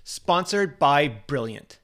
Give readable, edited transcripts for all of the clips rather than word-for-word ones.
Sponsored by Brilliant.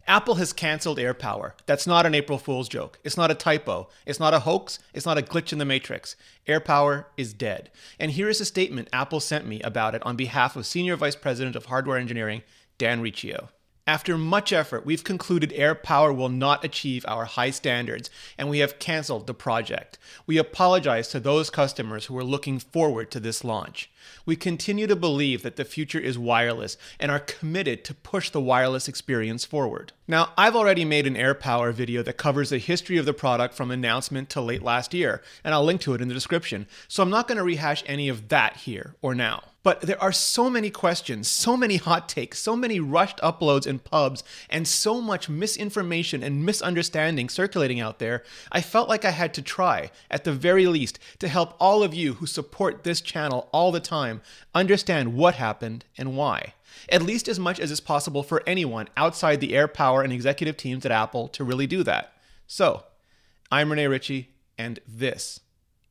Apple has canceled AirPower. That's not an April Fool's joke. It's not a typo. It's not a hoax. It's not a glitch in the matrix. AirPower is dead. And here is a statement Apple sent me about it on behalf of Senior Vice President of Hardware Engineering, Dan Riccio. After much effort, we've concluded AirPower will not achieve our high standards, and we have canceled the project. We apologize to those customers who are looking forward to this launch. We continue to believe that the future is wireless and are committed to push the wireless experience forward. Now, I've already made an AirPower video that covers the history of the product from announcement to late last year, and I'll link to it in the description, so I'm not going to rehash any of that here or now. But there are so many questions, so many hot takes, so many rushed uploads and pubs, and so much misinformation and misunderstanding circulating out there, I felt like I had to try, at the very least, to help all of you who support this channel all the time understand what happened and why. At least as much as is possible for anyone outside the AirPower and executive teams at Apple to really do that. So, I'm Rene Ritchie, and this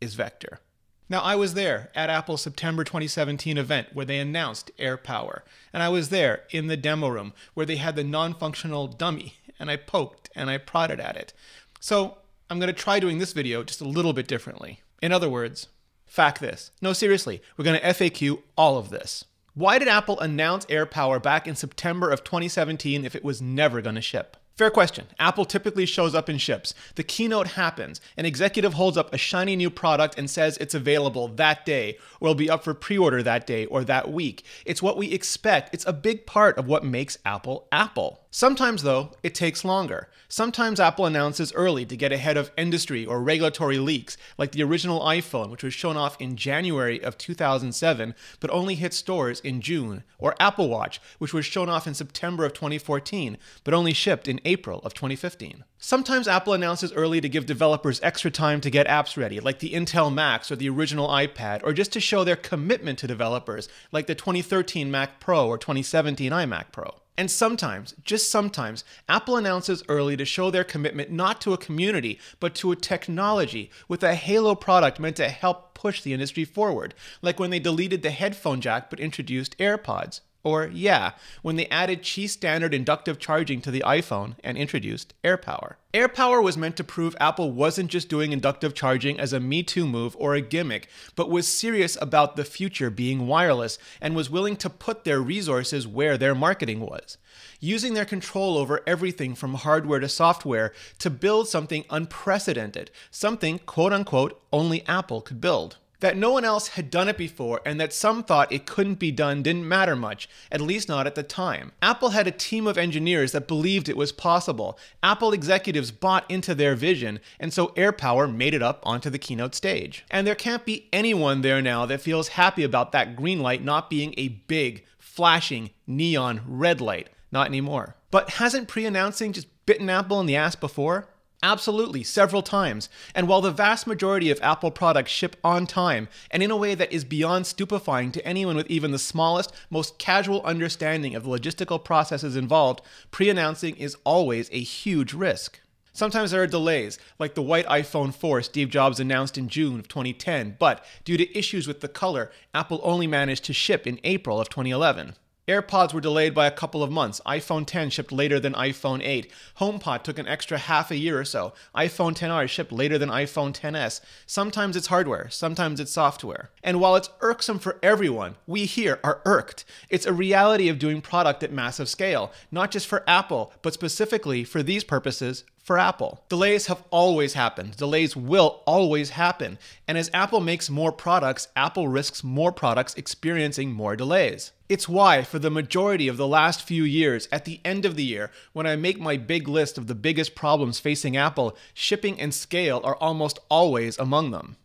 is Vector. Now, I was there at Apple's September 2017 event where they announced AirPower, and I was there in the demo room where they had the non-functional dummy, and I poked and I prodded at it. So, I'm going to try doing this video just a little bit differently. In other words, fact this. No, seriously, we're going to FAQ all of this. Why did Apple announce AirPower back in September of 2017 if it was never going to ship? Fair question. Apple typically shows up and ships. The keynote happens. An executive holds up a shiny new product and says it's available that day, or will be up for pre-order that day or that week. It's what we expect. It's a big part of what makes Apple, Apple. Sometimes, though, it takes longer. Sometimes Apple announces early to get ahead of industry or regulatory leaks, like the original iPhone, which was shown off in January of 2007, but only hit stores in June, or Apple Watch, which was shown off in September of 2014, but only shipped in April of 2015. Sometimes Apple announces early to give developers extra time to get apps ready, like the Intel Macs or the original iPad, or just to show their commitment to developers, like the 2013 Mac Pro or 2017 iMac Pro. And sometimes, just sometimes, Apple announces early to show their commitment not to a community, but to a technology, with a halo product meant to help push the industry forward, like when they deleted the headphone jack but introduced AirPods. Or, yeah, when they added Qi standard inductive charging to the iPhone and introduced AirPower. AirPower was meant to prove Apple wasn't just doing inductive charging as a Me Too move or a gimmick, but was serious about the future being wireless and was willing to put their resources where their marketing was, using their control over everything from hardware to software to build something unprecedented, something, quote-unquote, only Apple could build. That no one else had done it before and that some thought it couldn't be done didn't matter much, at least not at the time. Apple had a team of engineers that believed it was possible. Apple executives bought into their vision, and so AirPower made it up onto the keynote stage. And there can't be anyone there now that feels happy about that green light not being a big, flashing, neon red light. Not anymore. But hasn't pre-announcing just bitten Apple in the ass before? Absolutely, several times. And while the vast majority of Apple products ship on time, and in a way that is beyond stupefying to anyone with even the smallest, most casual understanding of the logistical processes involved, pre-announcing is always a huge risk. Sometimes there are delays, like the white iPhone 4 Steve Jobs announced in June of 2010, but due to issues with the color, Apple only managed to ship in April of 2011. AirPods were delayed by a couple of months. iPhone X shipped later than iPhone 8. HomePod took an extra half a year or so. iPhone XR shipped later than iPhone XS. Sometimes it's hardware, sometimes it's software. And while it's irksome for everyone, we here are irked. It's a reality of doing product at massive scale, not just for Apple, but specifically for these purposes, for Apple. Delays have always happened. Delays will always happen. And as Apple makes more products, Apple risks more products experiencing more delays. It's why, for the majority of the last few years, at the end of the year, when I make my big list of the biggest problems facing Apple, shipping and scale are almost always among them.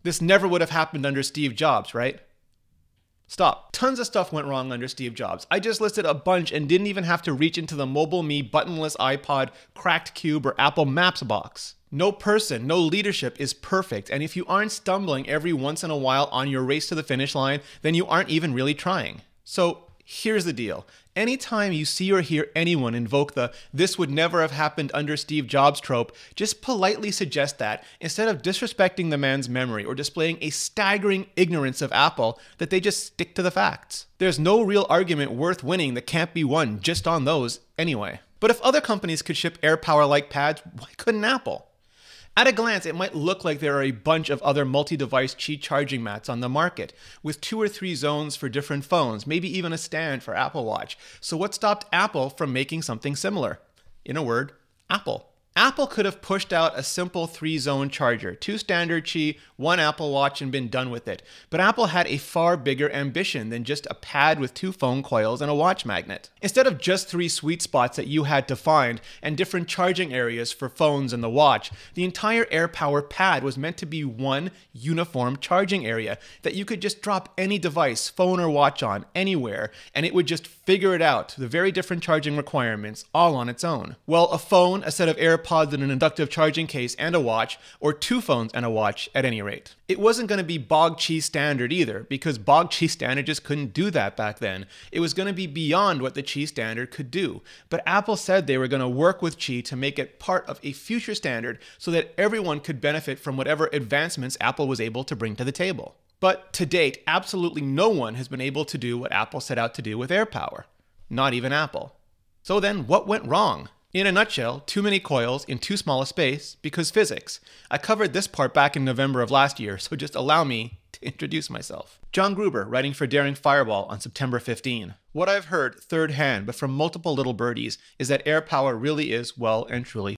This never would have happened under Steve Jobs, right? Stop. Tons of stuff went wrong under Steve Jobs. I just listed a bunch and didn't even have to reach into the Mobile Me buttonless iPod, cracked Cube, or Apple Maps box. No person, no leadership is perfect, and if you aren't stumbling every once in a while on your race to the finish line, then you aren't even really trying. So here's the deal. Anytime you see or hear anyone invoke the "this would never have happened under Steve Jobs" trope, just politely suggest that, instead of disrespecting the man's memory or displaying a staggering ignorance of Apple, that they just stick to the facts. There's no real argument worth winning that can't be won just on those anyway. But if other companies could ship AirPower-like pads, why couldn't Apple? At a glance, it might look like there are a bunch of other multi-device Qi charging mats on the market, with 2 or 3 zones for different phones, maybe even a stand for Apple Watch. So what stopped Apple from making something similar? In a word, Apple. Apple could have pushed out a simple 3-zone charger, 2 standard Qi, 1 Apple Watch, and been done with it. But Apple had a far bigger ambition than just a pad with 2 phone coils and a watch magnet. Instead of just 3 sweet spots that you had to find and different charging areas for phones and the watch, the entire AirPower pad was meant to be one uniform charging area that you could just drop any device, phone or watch on, anywhere, and it would just figure it out, the very different charging requirements, all on its own. Well, a phone, a set of AirPods and an inductive charging case and a watch, or 2 phones and a watch at any rate. It wasn't going to be Bog Qi standard either, because Bog Qi standard just couldn't do that back then. It was going to be beyond what the Qi standard could do. But Apple said they were going to work with Qi to make it part of a future standard so that everyone could benefit from whatever advancements Apple was able to bring to the table. But to date, absolutely no one has been able to do what Apple set out to do with AirPower. Not even Apple. So then, what went wrong? In a nutshell, too many coils in too small a space because physics. I covered this part back in November of last year, so just allow me to introduce myself. John Gruber, writing for Daring Fireball on September 15. What I've heard third hand, but from multiple little birdies, is that AirPower really is, well and truly,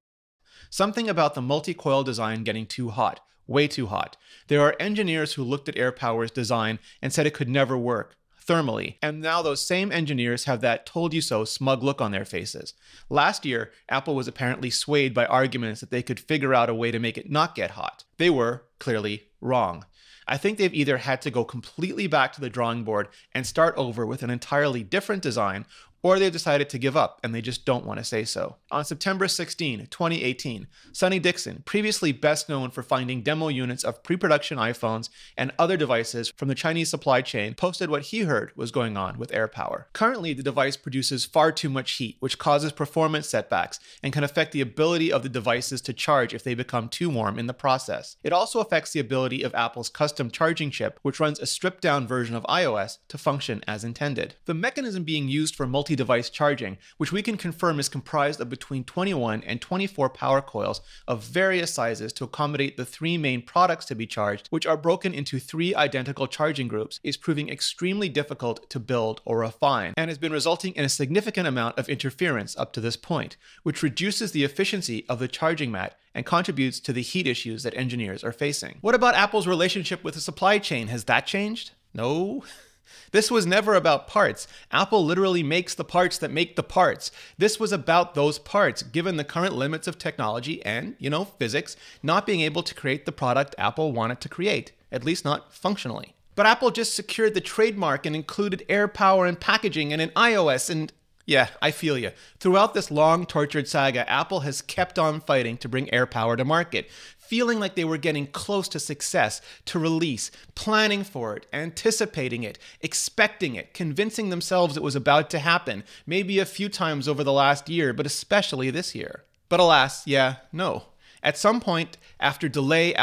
something about the multi-coil design getting too hot. Way too hot. There are engineers who looked at AirPower's design and said it could never work thermally, and now those same engineers have that told you so smug look on their faces. Last year, Apple was apparently swayed by arguments that they could figure out a way to make it not get hot. They were clearly wrong. I think they've either had to go completely back to the drawing board and start over with an entirely different design, or they've decided to give up and they just don't want to say so. On September 16, 2018, Sonny Dixon, previously best known for finding demo units of pre-production iPhones and other devices from the Chinese supply chain, posted what he heard was going on with AirPower. Currently, the device produces far too much heat, which causes performance setbacks and can affect the ability of the devices to charge if they become too warm in the process. It also affects the ability of Apple's custom charging chip, which runs a stripped-down version of iOS, to function as intended. The mechanism being used for multi-device charging, which we can confirm is comprised of between 21 and 24 power coils of various sizes to accommodate the 3 main products to be charged, which are broken into 3 identical charging groups, is proving extremely difficult to build or refine, and has been resulting in a significant amount of interference up to this point, which reduces the efficiency of the charging mat and contributes to the heat issues that engineers are facing. What about Apple's relationship with the supply chain? Has that changed? No. This was never about parts. Apple literally makes the parts that make the parts. This was about those parts, given the current limits of technology and, physics, not being able to create the product Apple wanted to create, at least not functionally. But Apple just secured the trademark and included AirPower in packaging and in iOS and... Yeah, I feel you. Throughout this long, tortured saga, Apple has kept on fighting to bring AirPower to market, feeling like they were getting close to success, to release, planning for it, anticipating it, expecting it, convincing themselves it was about to happen, maybe a few times over the last year, but especially this year. But alas, no. At some point, after delay,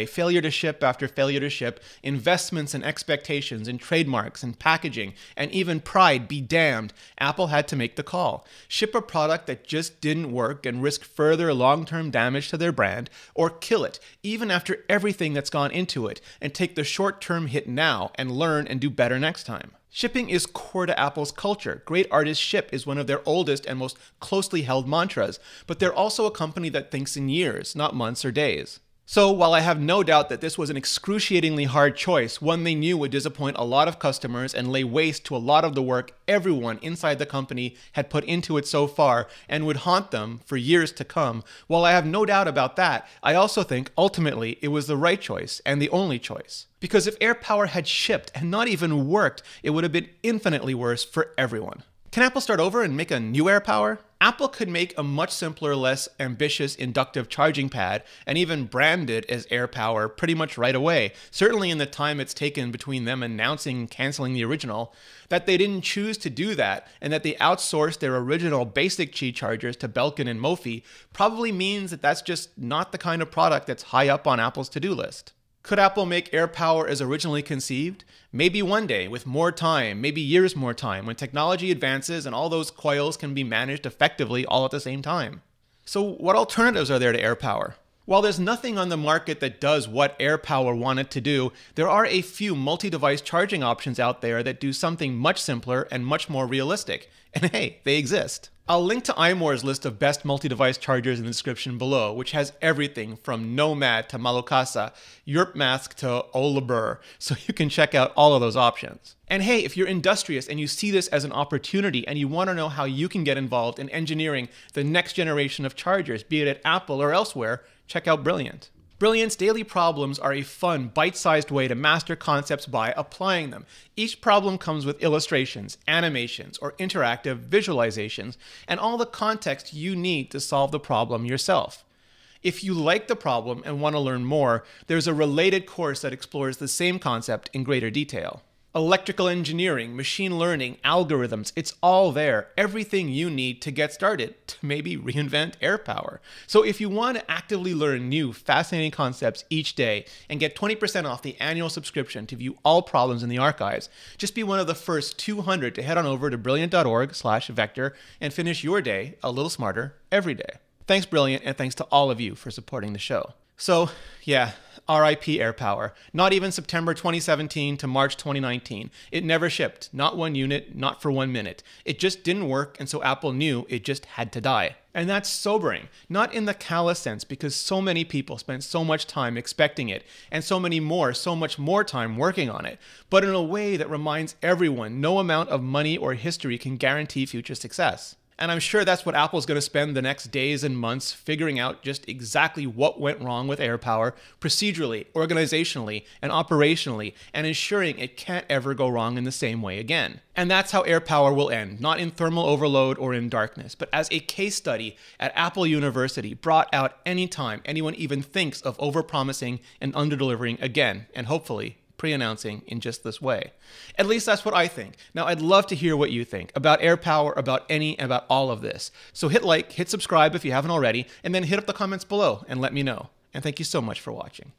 failure to ship after failure to ship, investments and expectations in trademarks and packaging, and even pride be damned, Apple had to make the call. Ship a product that just didn't work and risk further long-term damage to their brand, or kill it, even after everything that's gone into it, and take the short-term hit now and learn and do better next time. Shipping is core to Apple's culture. Great artists ship is one of their oldest and most closely held mantras, but they're also a company that thinks in years, not months or days. So while I have no doubt that this was an excruciatingly hard choice, one they knew would disappoint a lot of customers and lay waste to a lot of the work everyone inside the company had put into it so far and would haunt them for years to come, while I have no doubt about that, I also think ultimately it was the right choice and the only choice. Because if AirPower had shipped and not even worked, it would have been infinitely worse for everyone. Can Apple start over and make a new AirPower? Apple could make a much simpler, less ambitious inductive charging pad and even brand it as AirPower pretty much right away, certainly in the time it's taken between them announcing and canceling the original. That they didn't choose to do that and that they outsourced their original basic Qi chargers to Belkin and Mophie probably means that that's just not the kind of product that's high up on Apple's to-do list. Could Apple make AirPower as originally conceived? Maybe one day, with more time, maybe years more time, when technology advances and all those coils can be managed effectively all at the same time. So what alternatives are there to AirPower? While there's nothing on the market that does what AirPower wanted to do, there are a few multi-device charging options out there that do something much simpler and much more realistic. And hey, they exist. I'll link to iMore's list of best multi-device chargers in the description below, which has everything from Nomad to Malukasa, Yurpmask to Olabur, so you can check out all of those options. And hey, if you're industrious and you see this as an opportunity and you want to know how you can get involved in engineering the next generation of chargers, be it at Apple or elsewhere, check out Brilliant. Brilliant's daily problems are a fun, bite-sized way to master concepts by applying them. Each problem comes with illustrations, animations, or interactive visualizations, and all the context you need to solve the problem yourself. If you like the problem and want to learn more, there's a related course that explores the same concept in greater detail. Electrical engineering, machine learning, algorithms, it's all there. Everything you need to get started, to maybe reinvent AirPower. So if you want to actively learn new, fascinating concepts each day and get 20% off the annual subscription to view all problems in the archives, just be one of the first 200 to head on over to brilliant.org/vector and finish your day a little smarter every day. Thanks, Brilliant, and thanks to all of you for supporting the show. So, yeah, RIP AirPower. Not even September 2017 to March 2019. It never shipped. Not one unit, not for 1 minute. It just didn't work, and so Apple knew it just had to die. And that's sobering. Not in the callous sense, because so many people spent so much time expecting it, and so much more time working on it, but in a way that reminds everyone no amount of money or history can guarantee future success. And I'm sure that's what Apple's going to spend the next days and months figuring out just exactly what went wrong with AirPower procedurally, organizationally, and operationally, and ensuring it can't ever go wrong in the same way again. And that's how AirPower will end, not in thermal overload or in darkness, but as a case study at Apple University brought out anytime anyone even thinks of overpromising and underdelivering again, and hopefully pre-announcing in just this way. At least that's what I think. Now, I'd love to hear what you think about AirPower, about all of this. So hit like, hit subscribe if you haven't already, and then hit up the comments below and let me know. And thank you so much for watching.